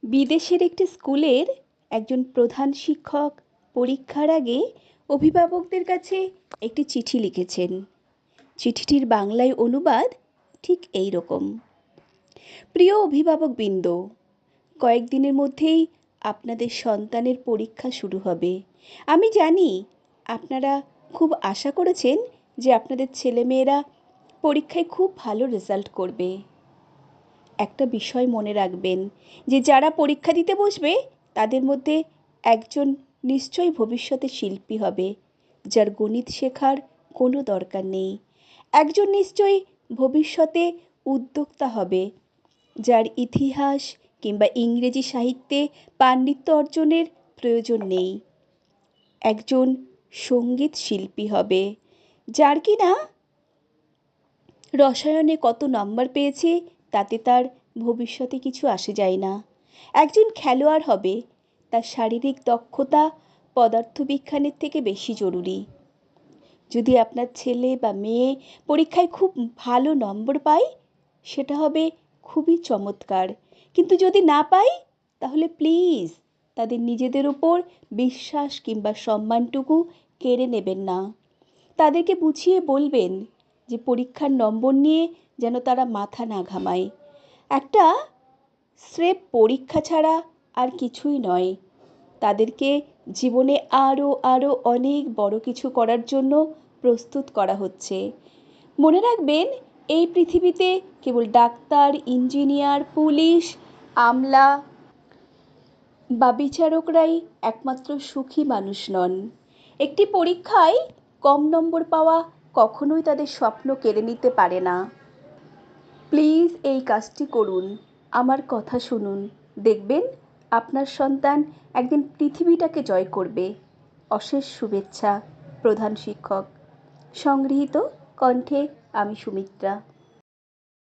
বিদেশের একটি স্কুলের একজন প্রধান শিক্ষক পরীক্ষার আগে অভিভাবকদের কাছে একটি চিঠি লিখেছেন। চিঠিটির বাংলায় অনুবাদ ঠিক এই রকম: প্রিয় অভিভাবকবৃন্দ, কয়েকদিনের মধ্যেই আপনাদের সন্তানের পরীক্ষা শুরু হবে। আমি জানি আপনারা খুব আশা করেছেন যে আপনাদের ছেলেমেয়েরা পরীক্ষায় খুব ভালো রেজাল্ট করবে। একটা বিষয় মনে রাখবেন যে যারা পরীক্ষা দিতে বসবে তাদের মধ্যে একজন নিশ্চয়ই ভবিষ্যতে শিল্পী হবে, যার গণিত শেখার কোনো দরকার নেই। একজন নিশ্চয়ই ভবিষ্যতে উদ্যোক্তা হবে, যার ইতিহাস কিংবা ইংরেজি সাহিত্যে পাণ্ডিত্য অর্জনের প্রয়োজন নেই। একজন সঙ্গীত শিল্পী হবে, যার কিনা রসায়নে কত নম্বর পেয়েছে তাতে তার ভবিষ্যতে কিছু আসে যায় না। একজন খেলোয়াড় হবে, তার শারীরিক দক্ষতা পদার্থবিজ্ঞানের থেকে বেশি জরুরি। যদি আপনার ছেলে বা মেয়ে পরীক্ষায় খুব ভালো নম্বর পায়, সেটা হবে খুবই চমৎকার। কিন্তু যদি না পায়, তাহলে প্লিজ তাদের নিজেদের উপর বিশ্বাস কিংবা সম্মানটুকু কেড়ে নেবেন না। তাদেরকে বুঝিয়ে বলবেন যে পরীক্ষার নম্বর নিয়ে যেন তারা মাথা না ঘামায়। একটা স্রেফ পরীক্ষা ছাড়া আর কিছুই নয়। তাদেরকে জীবনে আরও অনেক বড় কিছু করার জন্য প্রস্তুত করা হচ্ছে। মনে রাখবেন, এই পৃথিবীতে কেবল ডাক্তার, ইঞ্জিনিয়ার, পুলিশ, আমলা বা বিচারকরাই একমাত্র সুখী মানুষ নন। একটি পরীক্ষায় কম নম্বর পাওয়া কখনোই তাদের স্বপ্ন কেড়ে নিতে পারে না। প্লিজ এই কাজটি করুন, আমার কথা শুনুন। দেখবেন আপনার সন্তান একদিন পৃথিবীটাকে জয় করবে। অশেষ শুভেচ্ছা, প্রধান শিক্ষক। সংগৃহীত কণ্ঠে আমি সুমিত্রা।